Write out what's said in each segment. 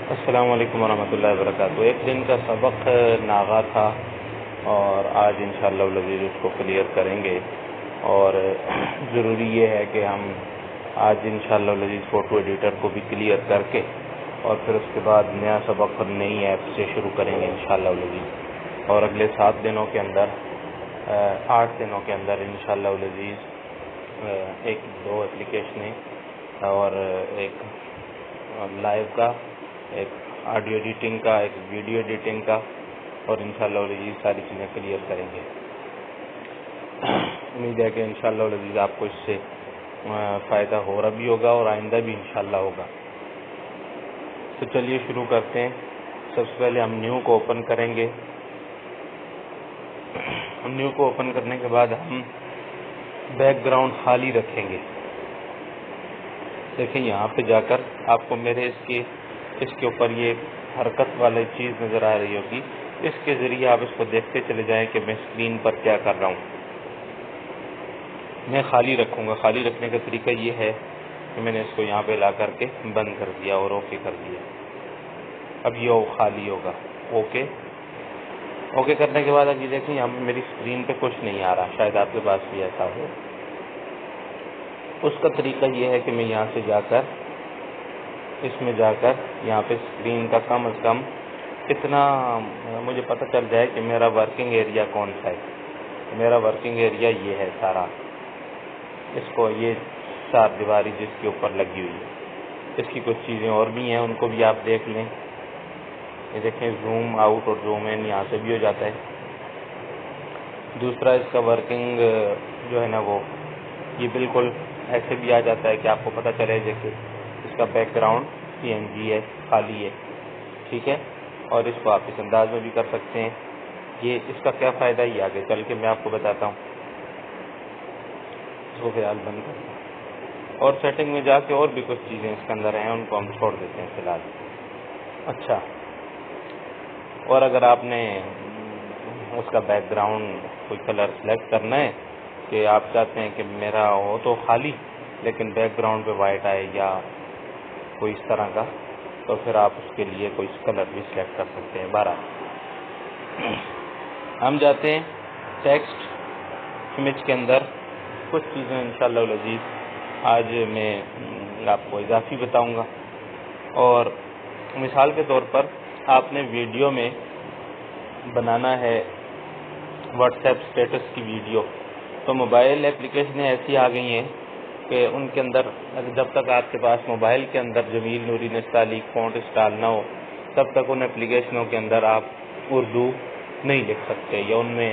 السلام علیکم ورحمۃ اللہ وبرکاتہ۔ ایک دن کا سبق ناغا تھا اور آج انشاءاللہ العزیز اس کو کلیئر کریں گے، اور ضروری یہ ہے کہ ہم آج انشاءاللہ العزیز فوٹو ایڈیٹر کو بھی کلیئر کر کے اور پھر اس کے بعد نیا سبق نئی ایپ سے شروع کریں گے انشاءاللہ العزیز، اور اگلے 8 دنوں کے اندر انشاءاللہ العزیز ایک دو اپلیکیشنیں اور ایک لائیو کا، ایک آڈیو ایڈیٹنگ کا، ایک ویڈیو ایڈیٹنگ کا، اور انشاءاللہ العزیز ساری چیزیں کلیئر کریں گے۔ امید ہے کہ انشاءاللہ العزیز آپ کو اس سے فائدہ ہو رہا بھی ہوگا اور آئندہ بھی انشاءاللہ ہوگا۔ تو چلیے شروع کرتے ہیں۔ سب سے پہلے ہم نیو کو اوپن کریں گے۔ نیو کو اوپن کرنے کے بعد ہم بیک گراؤنڈ خالی رکھیں گے۔ دیکھیں یہاں پہ جا کر آپ کو میرے اس کے اوپر یہ حرکت والی چیز نظر آ رہی ہوگی، اس کے ذریعے آپ اس کو دیکھتے چلے جائیں کہ میں اسکرین پر کیا کر رہا ہوں۔ میں خالی رکھوں گا۔ خالی رکھنے کا طریقہ یہ ہے کہ میں نے اس کو یہاں پہ لا کر کے بند کر دیا اور اوکے کر دیا۔ اب یہ خالی ہوگا۔ اوکے کرنے کے بعد اب یہ دیکھیں یہاں میری اسکرین پہ کچھ نہیں آ رہا، شاید آپ کے پاس بھی ایسا ہو۔ اس کا طریقہ یہ ہے کہ میں یہاں سے جا کر اس میں جا کر یہاں پہ اسکرین کا کم از کم اتنا مجھے پتہ چل جائے کہ میرا ورکنگ ایریا کون سا ہے۔ میرا ورکنگ ایریا یہ ہے سارا، اس کو یہ 4 دیواری جس کے اوپر لگی ہوئی ہے۔ اس کی کچھ چیزیں اور بھی ہیں، ان کو بھی آپ دیکھ لیں۔ یہ دیکھیں زوم آؤٹ اور زوم ان یہاں سے بھی ہو جاتا ہے۔ دوسرا اس کا ورکنگ جو ہے نا وہ یہ بالکل ایسے بھی آ جاتا ہے کہ آپ کو پتہ چلے کہ اس کا بیک گراؤنڈ PNG ہے، خالی ہے، ٹھیک ہے، اور اس کو آپ اس انداز میں بھی کر سکتے ہیں۔ یہ اس کا کیا فائدہ ہی آگے چل کے میں آپ کو بتاتا ہوں۔ اس کو خیال بند کرنا اور سیٹنگ میں جا کے اور بھی کچھ چیزیں اس کے اندر ہیں، ان کو ہم چھوڑ دیتے ہیں فی الحال۔ اچھا، اور اگر آپ نے اس کا بیک گراؤنڈ کوئی کلر سلیکٹ کرنا ہے کہ آپ چاہتے ہیں کہ میرا ہو تو خالی لیکن بیک گراؤنڈ پہ وائٹ آئے یا کوئی اس طرح کا، تو پھر آپ اس کے لیے کوئی کلر بھی سلیکٹ کر سکتے ہیں۔ 12 ہم جاتے ہیں ٹیکسٹ امیج کے اندر۔ کچھ چیزیں انشاءاللہ العزیز آج میں آپ کو اضافی بتاؤں گا، اور مثال کے طور پر آپ نے ویڈیو میں بنانا ہے واٹس ایپ اسٹیٹس کی ویڈیو، تو موبائل اپلیکیشنیں ایسی آ گئی ہیں کہ ان کے اندر جب تک آپ کے پاس موبائل کے اندر جمیل نوری نستعلیق فونٹ انسٹال نہ ہو تب تک ان اپلیکیشنوں کے اندر آپ اردو نہیں لکھ سکتے یا ان میں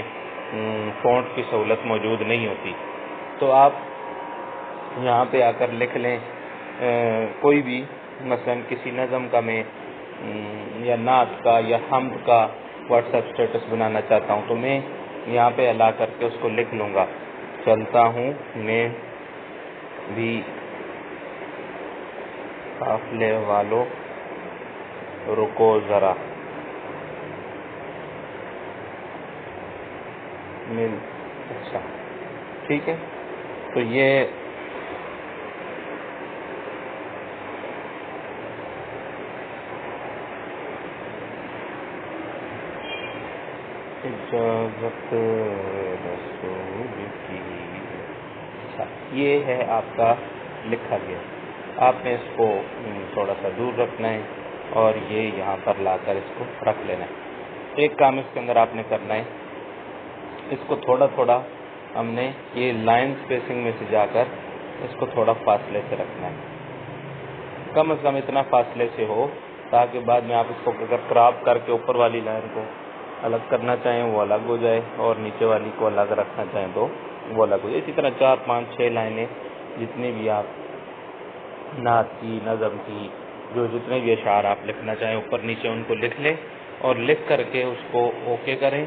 فونٹ کی سہولت موجود نہیں ہوتی۔ تو آپ یہاں پہ آ کر لکھ لیں کوئی بھی، مثلا کسی نظم کا میں یا نعت کا یا حمد کا واٹس ایپ اسٹیٹس بنانا چاہتا ہوں، تو میں یہاں پہ لا کر کے اس کو لکھ لوں گا، چلتا ہوں میں بھی قافلے والوں رکو ذرا مل۔ اچھا ٹھیک ہے، تو یہ اجازت رسول کی، اچھا یہ ہے آپ کا لکھا گیا۔ آپ نے اس کو تھوڑا سا دور رکھنا ہے اور یہ یہاں پر لا کر اس کو رکھ لینا ہے۔ ایک کام اس کے اندر آپ نے کرنا ہے، اس کو تھوڑا تھوڑا ہم نے یہ لائن سپیسنگ میں سے جا کر اس کو تھوڑا فاصلے سے رکھنا ہے، کم از کم اتنا فاصلے سے ہو تاکہ بعد میں آپ اس کو اگر کراپ کر کے اوپر والی لائن کو الگ کرنا چاہیں وہ الگ ہو جائے اور نیچے والی کو الگ رکھنا چاہیں تو وہ الگ ہو جائے۔ اسی طرح 4 5 6 لائنیں جتنی بھی آپ نعت کی، نظم کی، جو جتنے بھی اشعار آپ لکھنا چاہیں اوپر نیچے ان کو لکھ لیں اور لکھ کر کے اس کو اوکے کریں۔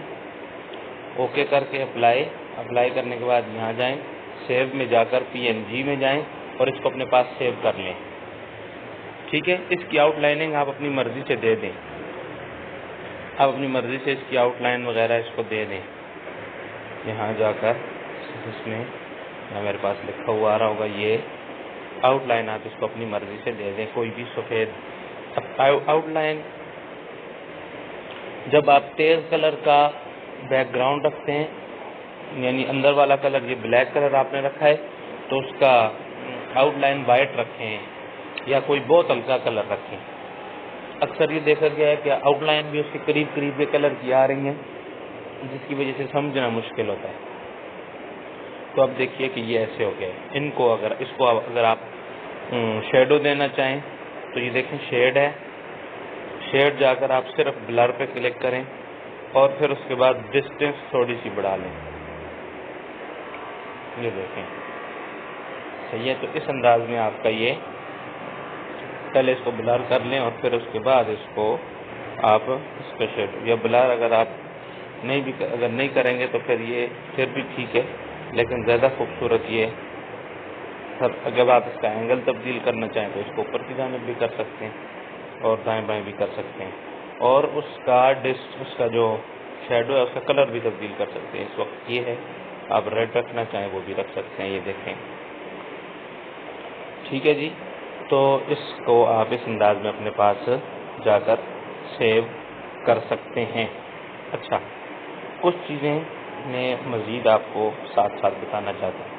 اوکے کر کے اپلائی کرنے کے بعد یہاں جائیں، سیو میں جا کر PNG میں جائیں اور اس کو اپنے پاس سیو کر لیں، ٹھیک ہے۔ اس کی آؤٹ لائننگ آپ اپنی مرضی سے دے دیں، آپ اپنی مرضی سے اس کی آؤٹ لائن وغیرہ اس کو دے دیں۔ یہاں جا کر اس میں میرے پاس لکھا ہوا آ رہا ہوگا، یہ آؤٹ لائن آپ اس کو اپنی مرضی سے دے دیں، کوئی بھی سفید اب آؤٹ لائن، جب آپ تیز کلر کا بیک گراؤنڈ رکھتے ہیں، یعنی اندر والا کلر یہ بلیک کلر آپ نے رکھا ہے، تو اس کا آؤٹ لائن وائٹ رکھیں یا کوئی بہت ہلکا کلر رکھیں۔ اکثر یہ دیکھا گیا ہے کہ آؤٹ لائن بھی اس کے قریب قریب یہ کلر کی آ رہی ہیں، جس کی وجہ سے سمجھنا مشکل ہوتا ہے۔ تو اب دیکھیے کہ یہ ایسے ہو گئے، اس کو اگر آپ شیڈو دینا چاہیں تو یہ دیکھیں شیڈ ہے، شیڈ جا کر آپ صرف بلر پہ کلک کریں اور پھر اس کے بعد ڈسٹینس تھوڑی سی بڑھا لیں، یہ دیکھیں صحیح ہے۔ تو اس انداز میں آپ کا یہ، پہلے اس کو بلر کر لیں اور پھر اس کے بعد اس کو آپ اس کا شیڈو یا بلر اگر آپ نہیں کریں گے تو پھر بھی ٹھیک ہے، لیکن زیادہ خوبصورت یہ، اگر آپ اس کا اینگل تبدیل کرنا چاہیں تو اس کو اوپر کی جانب بھی کر سکتے ہیں اور دائیں بائیں بھی کر سکتے ہیں، اور اس کا جو شیڈو ہے اس کا کلر بھی تبدیل کر سکتے ہیں۔ اس وقت یہ ہے، آپ ریڈ رکھنا چاہیں وہ بھی رکھ سکتے ہیں، یہ دیکھیں ٹھیک ہے جی۔ تو اس کو آپ اس انداز میں اپنے پاس جا کر سیو کر سکتے ہیں۔ اچھا، کچھ چیزیں میں مزید آپ کو ساتھ ساتھ بتانا چاہتا ہوں۔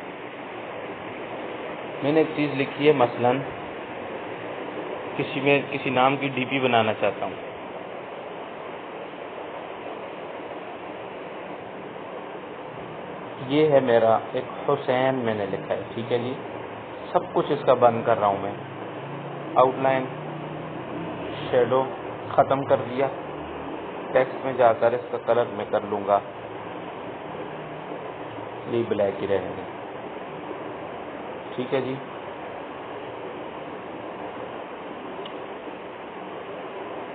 میں نے ایک چیز لکھی ہے، مثلاً کسی نام کی ڈی پی بنانا چاہتا ہوں، یہ ہے میرا ایک حسین میں نے لکھا ہے، ٹھیک ہے جی۔ سب کچھ اس کا بند کر رہا ہوں میں، آؤٹ لائن، شیڈو ختم کر دیا، ٹیکسٹ میں جا کر اس کا کلر میں کر لوں گا، یہ بلیک ہی رہنے دیں، ٹھیک ہے جی۔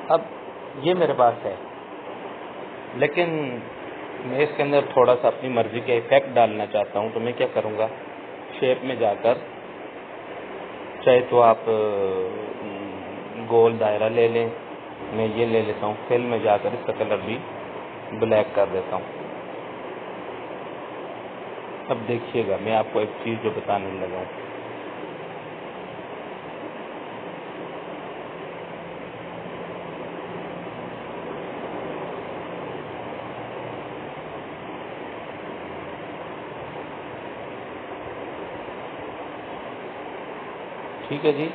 اب یہ میرے پاس ہے، لیکن میں اس کے اندر تھوڑا سا اپنی مرضی کا ایفیکٹ ڈالنا چاہتا ہوں، تو میں کیا کروں گا، شیپ میں جا کر، چاہے تو آپ گول دائرہ لے لیں، میں یہ لے لیتا ہوں، فل میں جا کر اس کا کلر بھی بلیک کر دیتا ہوں۔ اب دیکھیے گا، میں آپ کو ایک چیز جو بتانے لگا ہوں، ٹھیک ہے جی۔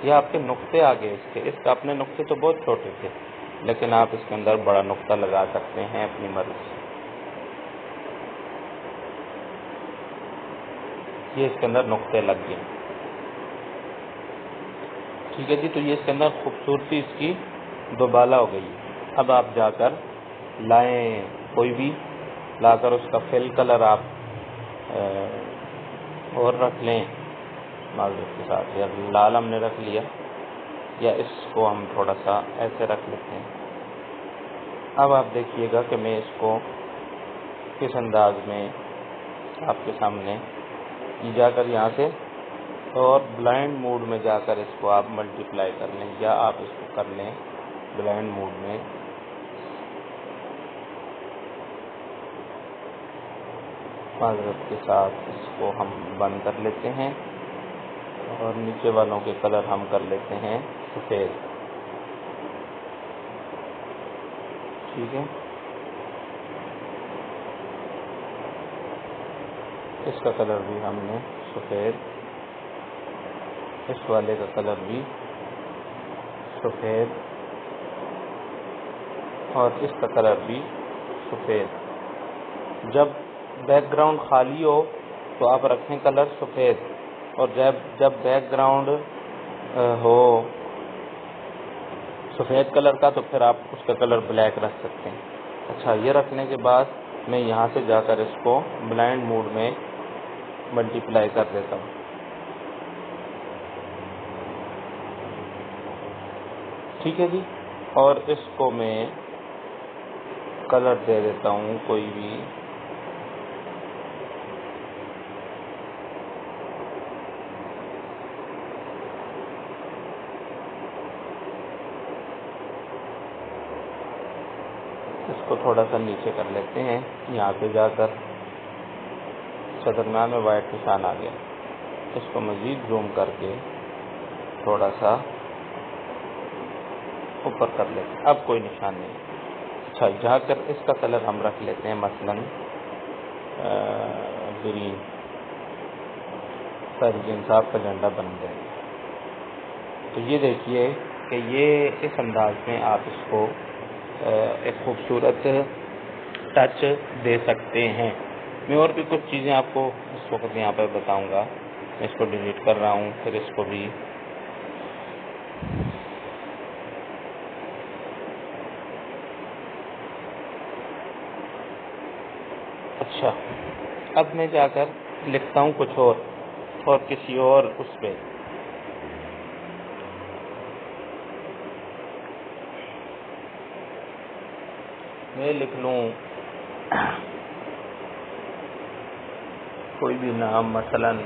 یہ آپ کے نقطے آگے اس کا اپنے نقطے تو بہت چھوٹے تھے، لیکن آپ اس کے اندر بڑا نقطہ لگا سکتے ہیں اپنی مرضی سے۔ یہ اس کے اندر نقطے لگ گئے، ٹھیک ہے جی۔ تو یہ اس کے اندر خوبصورتی اس کی دوبالا ہو گئی۔ اب آپ جا کر لائیں، کوئی بھی لا کر اس کا فل کلر آپ اور رکھ لیں معذرت کے ساتھ، یا لال ہم نے رکھ لیا، یا اس کو ہم تھوڑا سا ایسے رکھ لیتے ہیں۔ اب آپ دیکھیے گا کہ میں اس کو کس انداز میں آپ کے سامنے جا کر یہاں سے، اور بلائنڈ موڈ میں جا کر اس کو آپ ملٹیپلائی کر لیں، یا آپ اس کو کر لیں بلائنڈ موڈ میں، معذرت کے ساتھ اس کو ہم بند کر لیتے ہیں، اور نیچے والوں کے کلر ہم کر لیتے ہیں سفید، ٹھیک ہے۔ اس کا کلر بھی ہم نے سفید، اس والے کا کلر بھی سفید، اور اس کا کلر بھی سفید۔ جب بیک گراؤنڈ خالی ہو تو آپ رکھیں کلر سفید، اور جب بیک گراؤنڈ ہو سفید کلر کا تو پھر آپ اس کا کلر بلیک رکھ سکتے ہیں۔ اچھا، یہ رکھنے کے بعد میں یہاں سے جا کر اس کو بلائنڈ موڈ میں ملٹیپلائی کر دیتا ہوں، ٹھیک ہے جی۔ اور اس کو میں کلر دے دیتا ہوں کوئی بھی، اس کو تھوڑا سا نیچے کر لیتے ہیں، یہاں پہ جا کر درمیان میں وائٹ نشان آ گیا، اس کو مزید زوم کر کے تھوڑا سا اوپر کر لیتے ہیں، اب کوئی نشان نہیں۔ اچھا جا کر اس کا کلر ہم رکھ لیتے ہیں مثلاً گرین، تحریک انصاف کا جھنڈا بن جائے۔ تو یہ دیکھیے کہ یہ اس انداز میں آپ اس کو ایک خوبصورت ٹچ دے سکتے ہیں۔ میں اور بھی کچھ چیزیں آپ کو اس وقت یہاں پر بتاؤں گا۔ میں اس کو ڈیلیٹ کر رہا ہوں، پھر اس کو بھی اچھا اب میں جا کر لکھتا ہوں کچھ اور کسی اور اس پہ۔ میں لکھ لوں کوئی بھی نام، مثلاً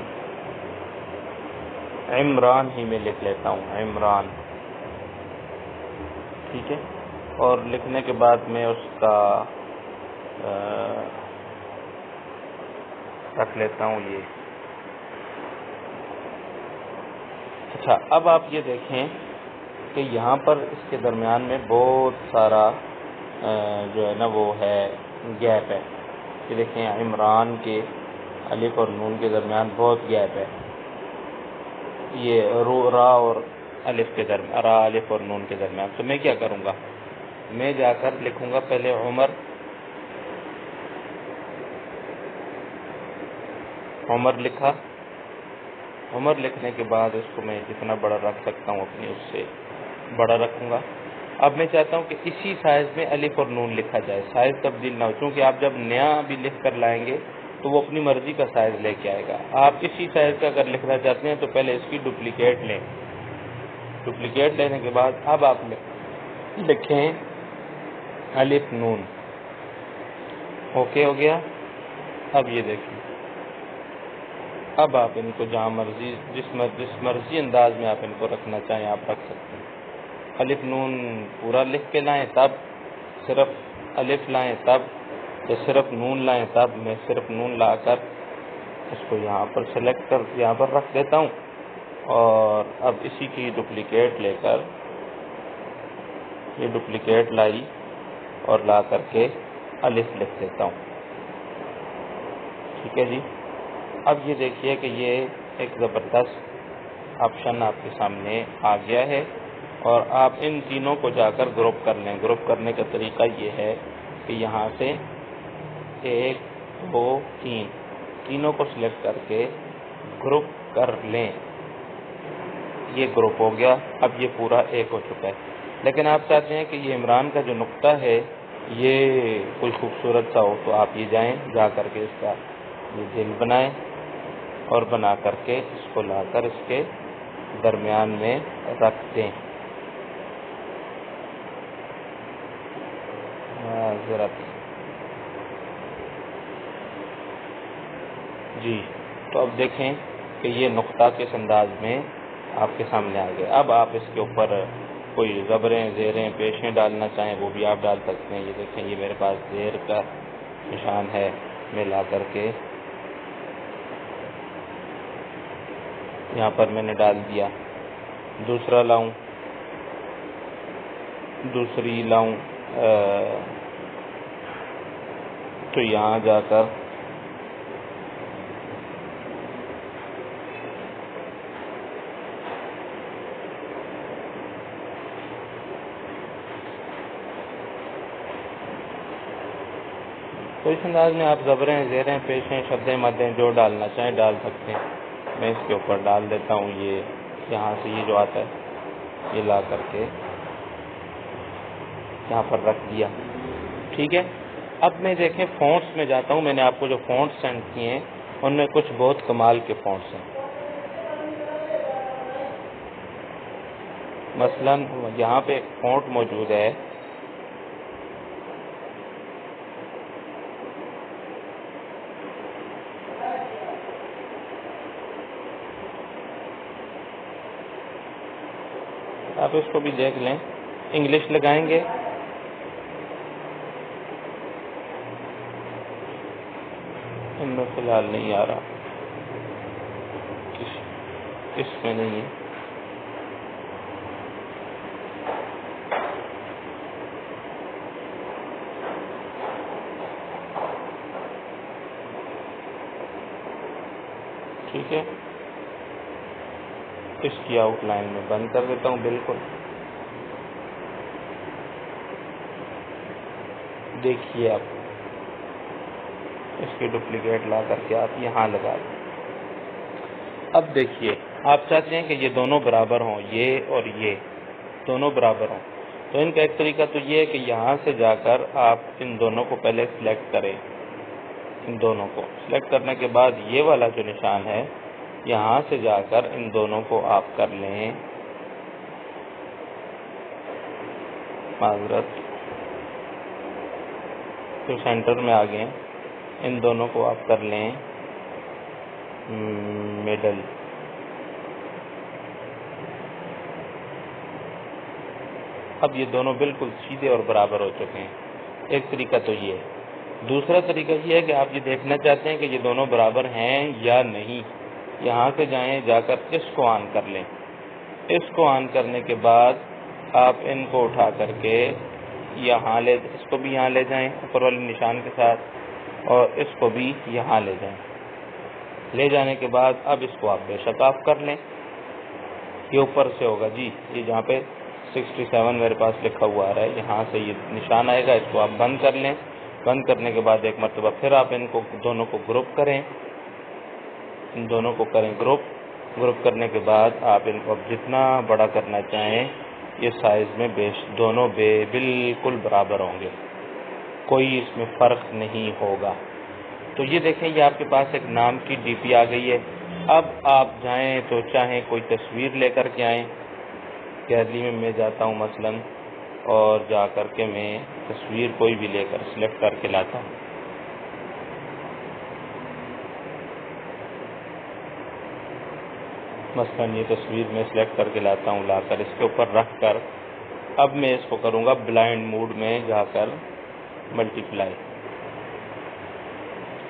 عمران ہی میں لکھ لیتا ہوں، عمران، ٹھیک ہے۔ اور لکھنے کے بعد میں اس کا رکھ لیتا ہوں یہ۔ اچھا اب آپ یہ دیکھیں کہ یہاں پر اس کے درمیان میں بہت سارا جو ہے نا وہ ہے گیپ ہے۔ یہ دیکھیں عمران کے الف اور نون کے درمیان بہت گیپ ہے، یہ را اور الف کے درمیان، را الف اور نون کے درمیان۔ تو میں کیا کروں گا، میں جا کر لکھوں گا پہلے عمر لکھا، عمر لکھنے کے بعد اس کو میں جتنا بڑا رکھ سکتا ہوں اپنی اس سے بڑا رکھوں گا۔ اب میں چاہتا ہوں کہ اسی سائز میں الف اور نون لکھا جائے، سائز تبدیل نہ ہو، چونکہ آپ جب نیا بھی لکھ کر لائیں گے تو وہ اپنی مرضی کا سائز لے کے آئے گا۔ آپ اسی سائز کا اگر لکھنا چاہتے ہیں تو پہلے اس کی ڈپلیکیٹ لیں، ڈپلیکیٹ لینے کے بعد اب آپ لکھیں الف نون، اوکے ہو گیا۔ اب یہ دیکھیں، اب آپ ان کو جہاں مرضی جس مرضی انداز میں آپ ان کو رکھنا چاہیں آپ رکھ سکتے ہیں۔ الف نون پورا لکھ کے لائیں تب، صرف الف لائیں تب، یا صرف نون لائیں تب۔ میں صرف نون لا کر اس کو یہاں پر سلیکٹ کر یہاں پر رکھ دیتا ہوں، اور اب اسی کی ڈپلیکیٹ لے کر یہ ڈپلیکیٹ لائی اور لا کر کے الف لکھ دیتا ہوں، ٹھیک ہے جی۔ اب یہ دیکھیے کہ یہ ایک زبردست آپشن آپ کے سامنے آ گیا ہے، اور آپ ان تینوں کو جا کر گروپ کر لیں۔ گروپ کرنے کا طریقہ یہ ہے کہ یہاں سے 1 2 3 تینوں کو سلیکٹ کر کے گروپ کر لیں، یہ گروپ ہو گیا۔ اب یہ پورا ایک ہو چکا ہے، لیکن آپ چاہتے ہیں کہ یہ عمران کا جو نقطہ ہے یہ کوئی خوبصورت سا ہو، تو آپ یہ جائیں جا کر کے اس کا یہ دل بنائیں، اور بنا کر کے اس کو لا کر اس کے درمیان میں رکھ دیں۔ جی تو اب دیکھیں کہ یہ نقطہ کس انداز میں آپ کے سامنے آ گیا۔ اب آپ اس کے اوپر کوئی زبریں، زیریں، پیشیں ڈالنا چاہیں وہ بھی آپ ڈال سکتے ہیں۔ یہ دیکھیں یہ میرے پاس زیر کا نشان ہے، میں لا کر کے یہاں پر میں نے ڈال دیا۔ دوسرا لاؤں، دوسری لاؤں تو یہاں جا کر تو اس انداز میں آپ زبریں، زیریں، پیشیں، شدیں، مدیں جو ڈالنا چاہیں ڈال سکتے ہیں۔ میں اس کے اوپر ڈال دیتا ہوں، یہ یہاں سے یہ جو آتا ہے یہ لا کر کے یہاں پر رکھ دیا، ٹھیک ہے۔ اب میں دیکھیں فونٹس میں جاتا ہوں۔ میں نے آپ کو جو فونٹس سینڈ کیے ہیں ان میں کچھ بہت کمال کے فونٹس ہیں۔ مثلاً یہاں پہ ایک فونٹ موجود ہے، آپ اس کو بھی دیکھ لیں، انگلش لگائیں گے، ان میں فی الحال نہیں آ رہا، اس میں نہیں ہے۔ ٹھیک ہے، اس کی آؤٹ لائن میں بند کر دیتا ہوں بالکل. دیکھیے آپ اس کی ڈپلیکیٹ لا کر کے آپ یہاں لگا دیں. اب دیکھیے آپ چاہتے ہیں کہ یہ دونوں برابر ہوں، یہ اور یہ دونوں برابر ہوں، تو ان کا ایک طریقہ تو یہ ہے کہ یہاں سے جا کر آپ ان دونوں کو پہلے سلیکٹ کریں. ان دونوں کو سلیکٹ کرنے کے بعد یہ والا جو نشان ہے یہاں سے جا کر ان دونوں کو آپ کر لیں، معذرت تو سینٹر میں آ گئے، ان دونوں کو آپ کر لیں مڈل. اب یہ دونوں بالکل سیدھے اور برابر ہو چکے ہیں. ایک طریقہ تو یہ ہے. دوسرا طریقہ یہ ہے کہ آپ یہ دیکھنا چاہتے ہیں کہ یہ دونوں برابر ہیں یا نہیں، یہاں سے جائیں، جا کر اس کو آن کر لیں. اس کو آن کرنے کے بعد آپ ان کو اٹھا کر کے یہاں اس کو بھی یہاں لے جائیں اوپر والے نشان کے ساتھ، اور اس کو بھی یہاں لے جائیں. لے جانے کے بعد اب اس کو آپ بے شک آف کر لیں. یہ اوپر سے ہوگا جی، یہ جہاں پہ 67 میرے پاس لکھا ہوا آ رہا ہے، یہاں سے یہ نشان آئے گا. اس کو آپ بند کر لیں. بند کرنے کے بعد ایک مرتبہ پھر آپ ان کو دونوں کو گروپ کریں، ان دونوں کو کریں گروپ کرنے کے بعد آپ ان کو اب جتنا بڑا کرنا چاہیں یہ سائز میں دونوں بالکل برابر ہوں گے، کوئی اس میں فرق نہیں ہوگا. تو یہ دیکھیں یہ آپ کے پاس ایک نام کی ڈی پی آ گئی ہے. اب آپ جائیں تو چاہیں کوئی تصویر لے کر کے آئیں. گیلری میں جاتا ہوں مثلا اور جا کر کے میں تصویر کوئی بھی لے کر سلیکٹ کر کے لاتا ہوں. مثلا یہ تصویر میں سلیکٹ کر کے لاتا ہوں، لا کر اس کے اوپر رکھ کر اب میں اس کو کروں گا بلائنڈ موڈ میں جا کر ملٹیپلائی.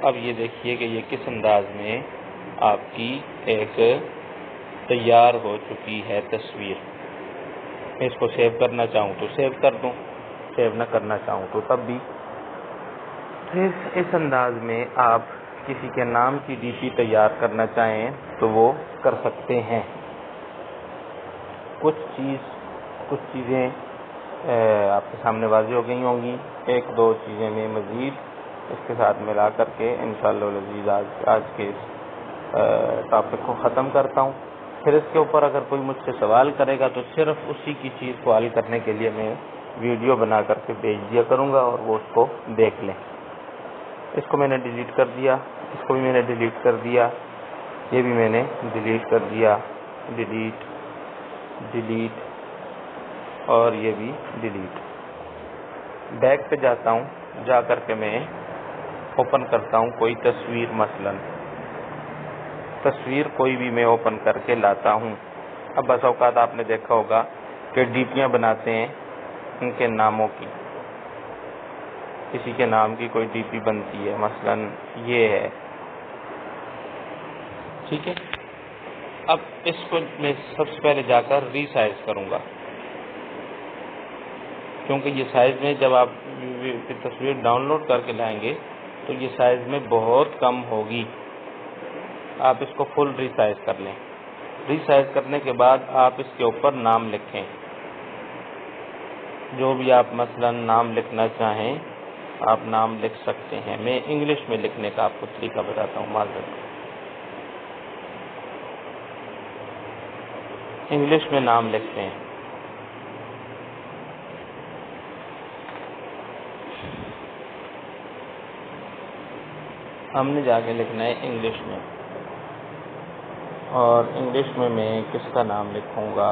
اب یہ دیکھیے کہ یہ کس انداز میں آپ کی ایک تیار ہو چکی ہے تصویر. میں اس کو سیو کرنا چاہوں تو سیو کر دوں، سیو نہ کرنا چاہوں تو تب بھی. اس انداز میں آپ کسی کے نام کی ڈی پی تیار کرنا چاہیں تو وہ کر سکتے ہیں. کچھ چیزیں آپ کے سامنے واضح ہو گئی ہوں گی. ایک دو چیزیں میں مزید اس کے ساتھ ملا کر کے انشاءاللہ العزیز آج کے اس ٹاپک کو ختم کرتا ہوں. پھر اس کے اوپر اگر کوئی مجھ سے سوال کرے گا تو صرف اسی کی چیز کو حل کرنے کے لیے میں ویڈیو بنا کر کے بھیج دیا کروں گا اور وہ اس کو دیکھ لیں. اس کو میں نے ڈیلیٹ کر دیا، اس کو بھی میں نے ڈیلیٹ کر دیا، یہ بھی میں نے ڈیلیٹ کر دیا، ڈیلیٹ اور یہ بھی ڈیلیٹ. بیک پہ جاتا ہوں، جا کر کے میں اوپن کرتا ہوں کوئی تصویر، مثلا تصویر کوئی بھی میں اوپن کر کے لاتا ہوں. اب بس اوقات آپ نے دیکھا ہوگا کہ ڈیپیاں بناتے ہیں ان کے ناموں کی. کسی کے نام کی کوئی ڈی پی بنتی ہے، مثلا یہ ہے، ٹھیک ہے. اب اس کو میں سب سے پہلے جا کر ری سائز کروں گا، کیونکہ یہ سائز میں جب آپ تصویر ڈاؤن لوڈ کر کے لائیں گے تو یہ سائز میں بہت کم ہوگی. آپ اس کو فل ری سائز کر لیں. ری سائز کرنے کے بعد آپ اس کے اوپر نام لکھیں، جو بھی آپ مثلا نام لکھنا چاہیں آپ نام لکھ سکتے ہیں. میں انگلش میں لکھنے کا آپ کو طریقہ بتاتا ہوں. معذرت، انگلش میں نام لکھتے ہیں. ہم نے جا کے لکھنا ہے انگلش میں، اور انگلش میں میں کس کا نام لکھوں گا؟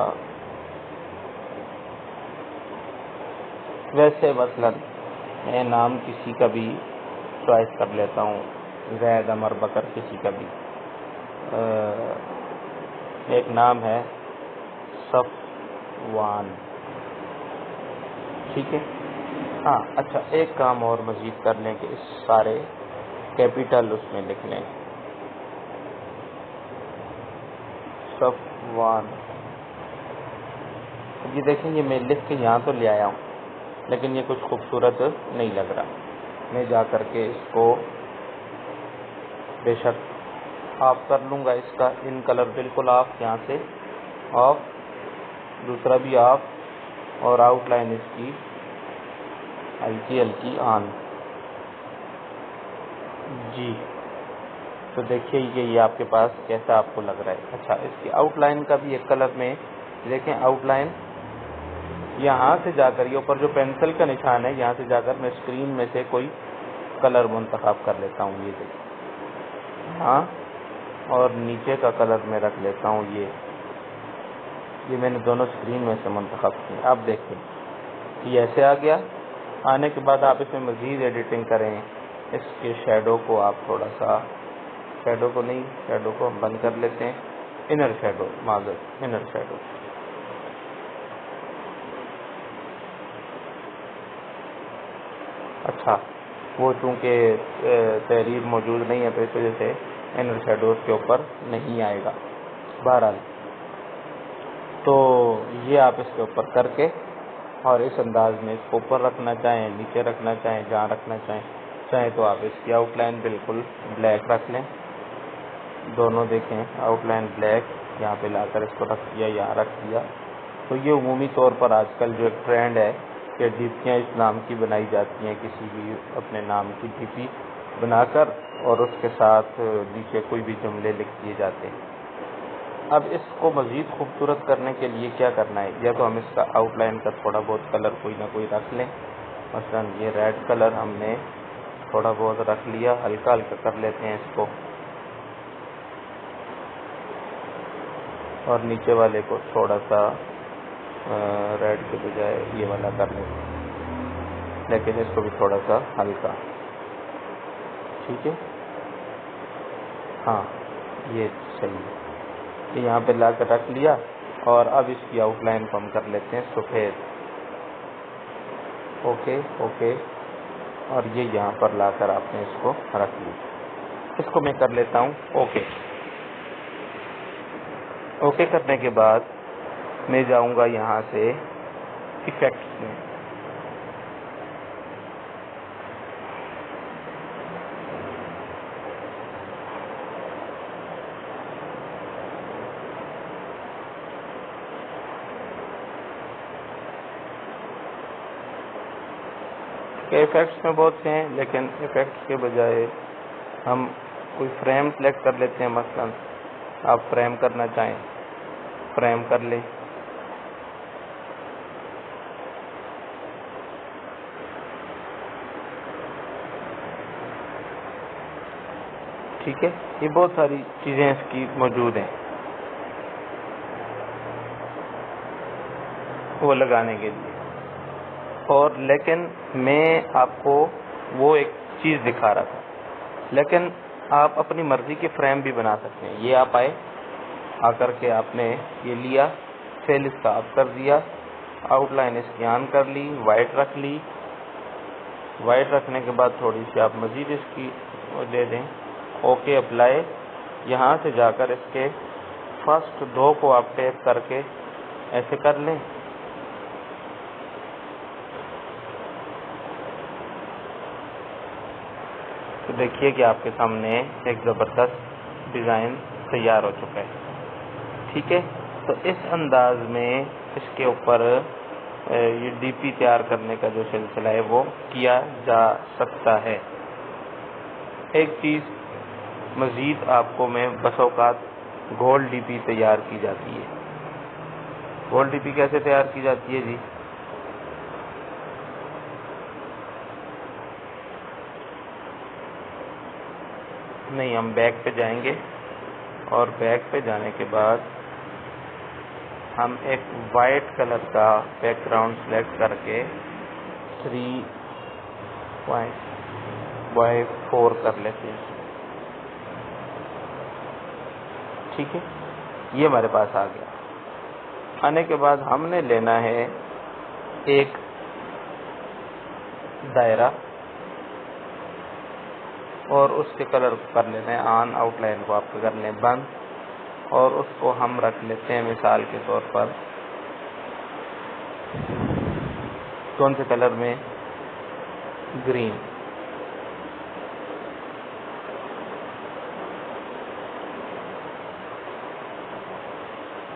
ویسے مثلا میں نام کسی کا بھی چوائس کر لیتا ہوں، زید، عمر، بکر، کسی کا بھی. ایک نام ہے صفوان، ٹھیک ہے. ہاں اچھا، ایک کام اور مزید کر لیں کہ اس سارے کیپیٹل اس میں لکھ لیں، صفوان. یہ دیکھیں یہ میں لکھ کے یہاں تو لے آیا ہوں لیکن یہ کچھ خوبصورت نہیں لگ رہا. میں جا کر کے اس کو بے شک آف کر لوں گا اس کا ان کلر بالکل آف، یہاں سے آف، دوسرا بھی آف، اور آؤٹ لائن اس کی ہلکی ہلکی آن. جی تو دیکھیے یہ آپ کے پاس کیسا آپ کو لگ رہا ہے. اچھا اس کی آؤٹ لائن کا بھی ایک کلر میں دیکھیں، آؤٹ لائن یہاں سے جا کر یہ اوپر جو پینسل کا نشان ہے یہاں سے جا کر میں اسکرین میں سے کوئی کلر منتخب کر لیتا ہوں. یہ دیکھیں ہاں، اور نیچے کا کلر میں رکھ لیتا ہوں یہ میں نے دونوں اسکرین میں سے منتخب کیے. اب دیکھیں یہ ایسے آ گیا. آنے کے بعد آپ اس میں مزید ایڈیٹنگ کریں. اس کے شیڈو کو آپ تھوڑا سا، شیڈو کو ہم بند کر لیتے ہیں. انر شیڈو، معذرت، انر شیڈو. اچھا وہ چونکہ تحریر موجود نہیں ہے تو اس وجہ سے انر شیڈو کے اوپر نہیں آئے گا. بہرحال تو یہ آپ اس کے اوپر کر کے اور اس انداز میں اس کو اوپر رکھنا چاہیں، نیچے رکھنا چاہیں، جہاں رکھنا چاہیں تو آپ اس کی آؤٹ لائن بالکل بلیک رکھ لیں. دونوں دیکھیں آؤٹ لائن بلیک، یہاں پہ لا کر اس کو رکھ دیا، یہاں رکھ دیا. تو یہ عمومی طور پر آج کل جو ایک ٹرینڈ ہے کہ ڈی پیاں اس نام کی بنائی جاتی ہیں، کسی بھی اپنے نام کی ڈی پی بنا کر اور اس کے ساتھ نیچے کوئی بھی جملے لکھ دیے جاتے ہیں. اب اس کو مزید خوبصورت کرنے کے لیے کیا کرنا ہے، یا تو ہم اس کا آؤٹ لائن کا تھوڑا بہت کلر کوئی نہ کوئی رکھ لیں. مثلا یہ ریڈ کلر ہم نے تھوڑا بہت رکھ لیا، ہلکا ہلکا کر لیتے ہیں اس کو، اور نیچے والے کو تھوڑا سا ریڈ کے بجائے یہ والا کر لیتے ہیں، لیکن اس کو بھی تھوڑا سا ہلکا. ٹھیک ہے، ہاں یہ صحیح ہے. یہاں پہ لا کر رکھ لیا، اور اب اس کی آؤٹ لائن کو ہم کر لیتے ہیں سفید. اوکے، اور یہ یہاں پر لا کر آپ نے اس کو رکھ لیا. اس کو میں کر لیتا ہوں اوکے کرنے کے بعد میں جاؤں گا یہاں سے ایفیکٹس میں. ایفیکٹس میں بہت سے ہیں، لیکن ایفیکٹس کے بجائے ہم کوئی فریم سلیکٹ کر لیتے ہیں. مثلا آپ فریم کرنا چاہیں فریم کر لیں. ٹھیک ہے، یہ بہت ساری چیزیں اس کی موجود ہیں وہ لگانے کے لیے. اور لیکن میں آپ کو وہ ایک چیز دکھا رہا تھا، لیکن آپ اپنی مرضی کے فریم بھی بنا سکتے ہیں. یہ آپ آ کر کے آپ نے یہ لیا، فیل اس کا آف کر دیا، آؤٹ لائن اس کی آن کر لی، وائٹ رکھ لی. وائٹ رکھنے کے بعد تھوڑی سی آپ مزید اس کی دے دیں. Okay apply. یہاں سے جا کر اس کے فرسٹ دو کو آپ ٹیپ کر کے ایسے کر لیں. تو دیکھیے کہ آپ کے سامنے ایک زبردست ڈیزائن تیار ہو چکا ہے. ٹھیک ہے، تو اس انداز میں اس کے اوپر یہ ڈی پی تیار کرنے کا جو سلسلہ ہے وہ کیا جا سکتا ہے. ایک چیز مزید آپ کو میں بس اوقات گولڈ ڈی پی تیار کی جاتی ہے. گولڈ ڈی پی کیسے تیار کی جاتی ہے جی؟ نہیں، ہم بیک پہ جائیں گے، اور بیک پہ جانے کے بعد ہم ایک وائٹ کلر کا بیک گراؤنڈ سلیکٹ کر کے 3.4 کر لیتے ہیں. ٹھیک ہے، یہ ہمارے پاس آ گیا. آنے کے بعد ہم نے لینا ہے ایک دائرہ، اور اس کے کلر کو کر لیتے ہیں آن. آؤٹ لائن کو آپ کر لیں بند، اور اس کو ہم رکھ لیتے ہیں مثال کے طور پر کون سے کلر میں؟ گرین.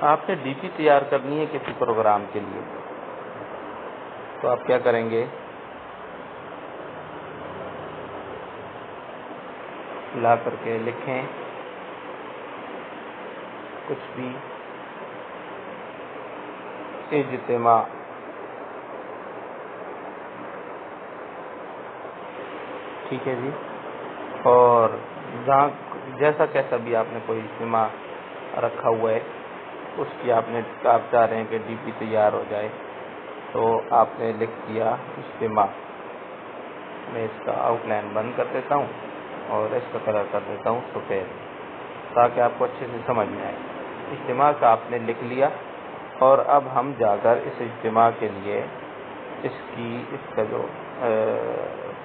آپ نے ڈی پی تیار کرنی ہے کسی پروگرام کے لیے، تو آپ کیا کریں گے، لا کر کے لکھیں کچھ بھی اجتماع، ٹھیک ہے جی، اور جہاں جیسا کیسا بھی آپ نے کوئی اجتماع رکھا ہوا ہے اس کی آپ چاہ رہے ہیں کہ ڈی پی تیار ہو جائے، تو آپ نے لکھ دیا اجتماع۔ میں اس کا آؤٹ لائن بند کر دیتا ہوں اور اس کا کلر کر دیتا ہوں سفید، تاکہ آپ کو اچھے سے سمجھ میں آئے۔ اجتماع کا آپ نے لکھ لیا، اور اب ہم جا کر اس اجتماع کے لیے اس کا جو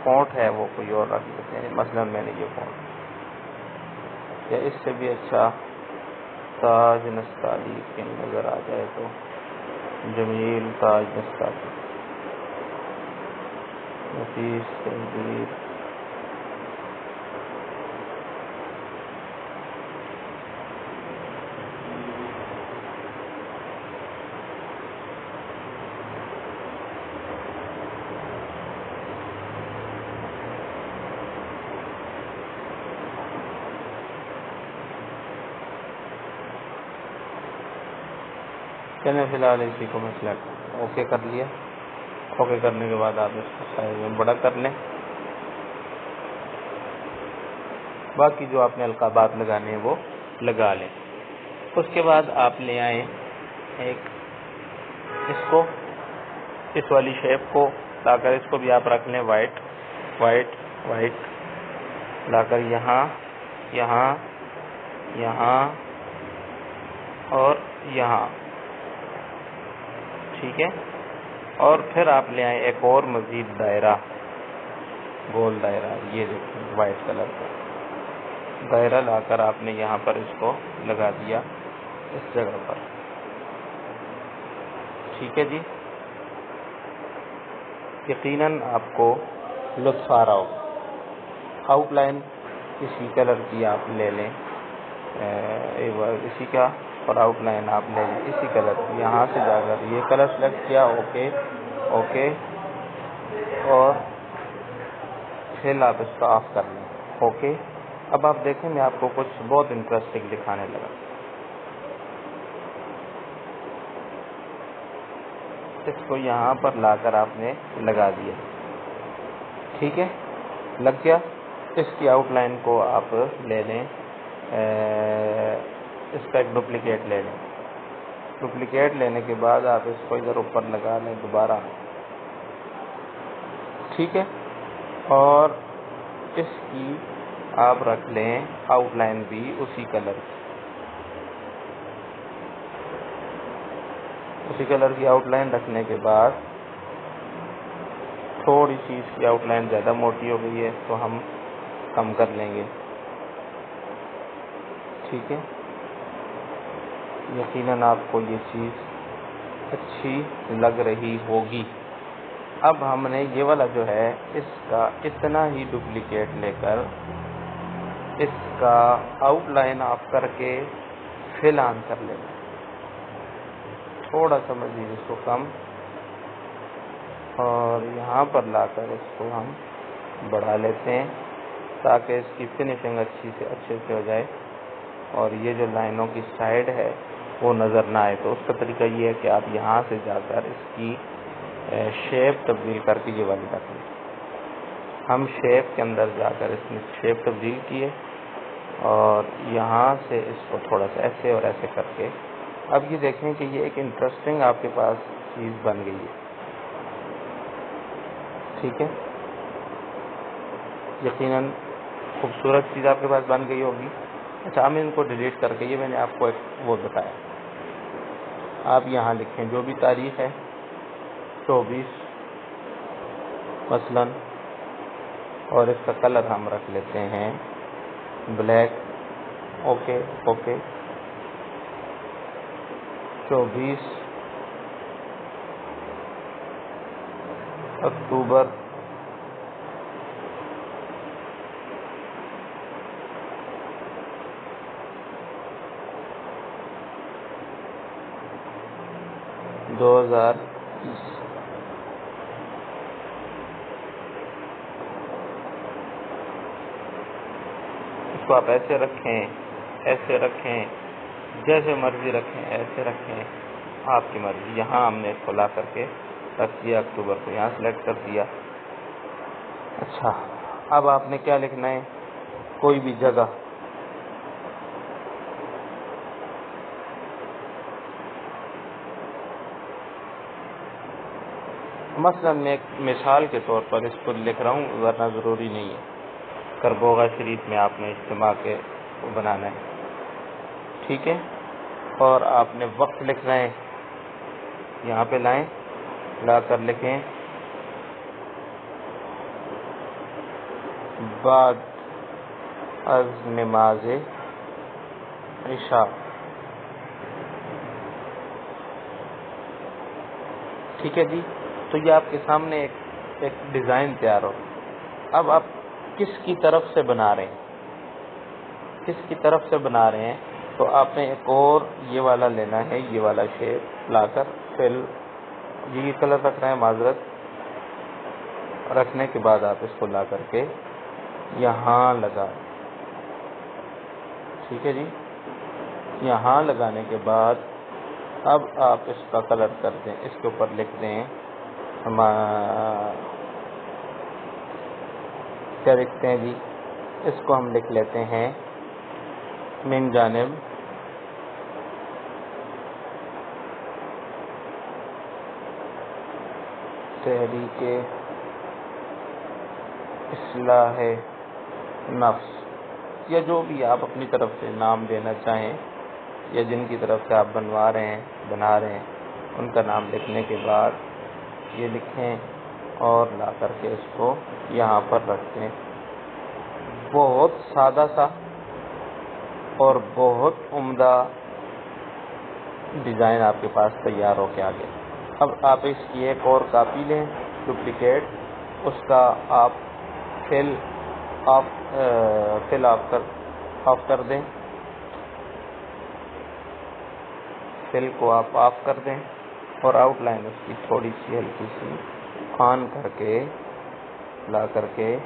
فونٹ ہے وہ کوئی اور رکھ لیتے ہیں، مثلا میں نے یہ فونٹ، یا اس سے بھی اچھا تاج نستعلیق کہیں نظر آ جائے تو جمیل تاج نستعلیق، نفیس تنویر، چلیں فی الحال اسی کو میں سلیکٹ اوکے کر لیا۔ اوکے کرنے کے بعد آپ اس کو سائز میں بڑا کر لیں، باقی جو آپ نے القابات لگانے ہیں وہ لگا لیں۔ اس کے بعد آپ لے آئیں ایک اس والی شیپ کو لا کر اس کو بھی آپ رکھ لیں وائٹ وائٹ وائٹ، لا کر یہاں یہاں یہاں اور یہاں، ٹھیک ہے، اور پھر آپ لے آئیں ایک اور مزید دائرہ، گول دائرہ، یہ دیکھیں وائٹ کلر کا دائرہ لا کر آپ نے یہاں پر اس کو لگا دیا اس جگہ پر، ٹھیک ہے جی۔ یقیناً آپ کو لطف آ رہا ہوگا۔ آؤٹ لائن اسی کلر کی آپ لے لیں، اسی کا، اور آؤٹ لائن آپ لے لیں اسی کلر کی، یہاں سے جا کر یہ کلر سلیکٹ کیا، اوکے اوکے، اور پھر آپ اس کو آف کر لیں، اوکے۔ اب آپ دیکھیں میں آپ کو کچھ بہت انٹرسٹنگ دکھانے لگا۔ اس کو یہاں پر لا کر آپ نے لگا دیا، ٹھیک ہے، لگ گیا۔ اس کی آؤٹ لائن کو آپ لے لیں، اس کا ایک ڈپلیکیٹ لے لیں، ڈپلیکیٹ لینے کے بعد آپ اس کو ادھر اوپر لگا لیں دوبارہ، ٹھیک ہے، اور اس کی آپ رکھ لیں آؤٹ لائن بھی اسی کلر کی آؤٹ لائن رکھنے کے بعد تھوڑی سی اس کی آؤٹ لائن زیادہ موٹی ہو گئی ہے تو ہم کم کر لیں گے، ٹھیک ہے۔ یقیناً آپ کو یہ چیز اچھی لگ رہی ہوگی۔ اب ہم نے یہ والا جو ہے اس کا اتنا ہی ڈپلیکیٹ لے کر اس کا آؤٹ لائن آف کر کے فل آن کر لینا، تھوڑا سا مزید اس کو کم، اور یہاں پر لا کر اس کو ہم بڑھا لیتے ہیں تاکہ اس کی فنیشنگ اچھے سے ہو جائے، اور یہ جو لائنوں کی سائڈ ہے وہ نظر نہ آئے۔ تو اس کا طریقہ یہ ہے کہ آپ یہاں سے جا کر اس کی شیپ تبدیل کر کے یہ والی رکھ لیں۔ ہم شیپ کے اندر جا کر اس میں شیپ تبدیل کیے، اور یہاں سے اس کو تھوڑا سا ایسے اور ایسے کر کے، اب یہ دیکھیں کہ یہ ایک انٹرسٹنگ آپ کے پاس چیز بن گئی ہے، ٹھیک ہے، یقیناً خوبصورت چیز آپ کے پاس بن گئی ہوگی۔ اچھا، ہم ان کو ڈیلیٹ کر کے، یہ میں نے آپ کو ایک وہ بتایا، آپ یہاں لکھیں جو بھی تاریخ ہے 24 مثلاً، اور اس کا کلر ہم رکھ لیتے ہیں بلیک، اوکے اوکے، 24 اکتوبر 2020۔ اس کو آپ ایسے رکھیں، ایسے رکھیں، جیسے مرضی رکھیں، ایسے رکھیں، آپ کی مرضی۔ یہاں ہم نے اس کو لا کر کے رکھ دیا، اکتوبر کو یہاں سلیکٹ کر دیا۔ اچھا، اب آپ نے کیا لکھنا ہے؟ کوئی بھی جگہ، مثلا میں ایک مثال کے طور پر اس کو لکھ رہا ہوں، ورنہ ضروری نہیں ہے۔ کربوغا شریف میں آپ نے اجتماع کے بنانا ہے، ٹھیک ہے؟ اور آپ نے وقت لکھنا ہے، یہاں پہ لائیں، لا کر لکھیں بعد از نماز عشاء، ٹھیک ہے جی؟ تو یہ آپ کے سامنے ایک ڈیزائن تیار ہو۔ اب آپ کس کی طرف سے بنا رہے ہیں؟ کس کی طرف سے بنا رہے ہیں؟ تو آپ نے ایک اور یہ والا لینا ہے، یہ والا شیپ لا کر یہ کلر رکھ رہے ہیں، معذرت، رکھنے کے بعد آپ اس کو لا کر کے یہاں لگا، ٹھیک ہے جی؟ یہاں لگانے کے بعد اب آپ اس کا کلر کر دیں، اس کے اوپر لکھ دیں کیا لکھتے ہیں جی؟ اس کو ہم لکھ لیتے ہیں من جانب تحریک اصلاح نفس، یا جو بھی آپ اپنی طرف سے نام دینا چاہیں، یا جن کی طرف سے آپ بنا رہے ہیں ان کا نام لکھنے کے بعد یہ لکھیں اور لا کر کے اس کو یہاں پر رکھ دیں۔ بہت سادہ سا اور بہت عمدہ ڈیزائن آپ کے پاس تیار ہو کے آ گیا۔ اب آپ اس کی ایک اور کاپی لیں، ڈپلیکیٹ، اس کا آپ فل آف کر دیں، فل کو آپ آف کر دیں اور آؤٹ لائن اس کی تھوڑی سی ہلکی سی آن کر کے لا کر کے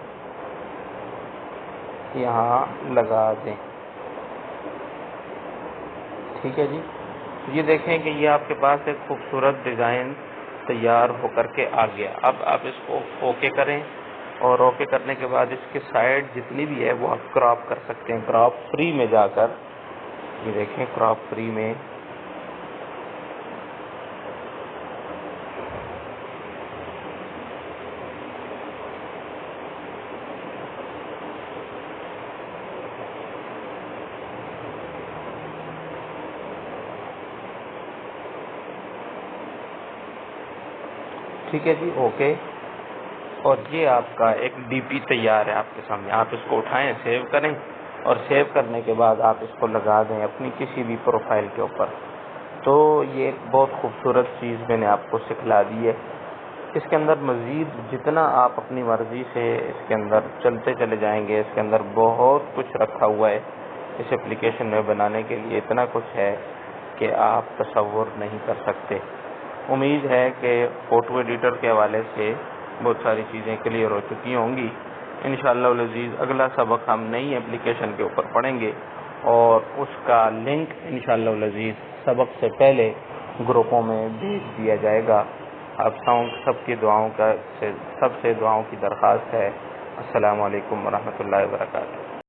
یہاں لگا دیں، ٹھیک ہے جی؟ یہ دیکھیں کہ یہ آپ کے پاس ایک خوبصورت ڈیزائن تیار ہو کر کے آ گیا۔ اب آپ اس کو اوکے کریں، اور اوکے کرنے کے بعد اس کے سائڈ جتنی بھی ہے وہ آپ کراپ کر سکتے ہیں۔ کراپ فری میں جا کر یہ دیکھیں، کراپ فری میں ٹھیک ہے جی، اوکے۔ اور یہ آپ کا ایک ڈی پی تیار ہے آپ کے سامنے۔ آپ اس کو اٹھائیں، سیو کریں، اور سیو کرنے کے بعد آپ اس کو لگا دیں اپنی کسی بھی پروفائل کے اوپر۔ تو یہ ایک بہت خوبصورت چیز میں نے آپ کو سکھلا دی ہے۔ اس کے اندر مزید جتنا آپ اپنی مرضی سے اس کے اندر چلتے چلے جائیں گے، اس کے اندر بہت کچھ رکھا ہوا ہے اس ایپلیکیشن میں بنانے کے لیے، اتنا کچھ ہے کہ آپ تصور نہیں کر سکتے۔ امید ہے کہ فوٹو ایڈیٹر کے حوالے سے بہت ساری چیزیں کلیئر ہو چکی ہوں گی۔ انشاءاللہ العزیز اگلا سبق ہم نئی ایپلیکیشن کے اوپر پڑھیں گے، اور اس کا لنک انشاءاللہ العزیز سبق سے پہلے گروپوں میں بھیج دیا جائے گا۔ آپ سب کی سب سے دعاؤں کی درخواست ہے۔ السلام علیکم ورحمۃ اللہ وبرکاتہ۔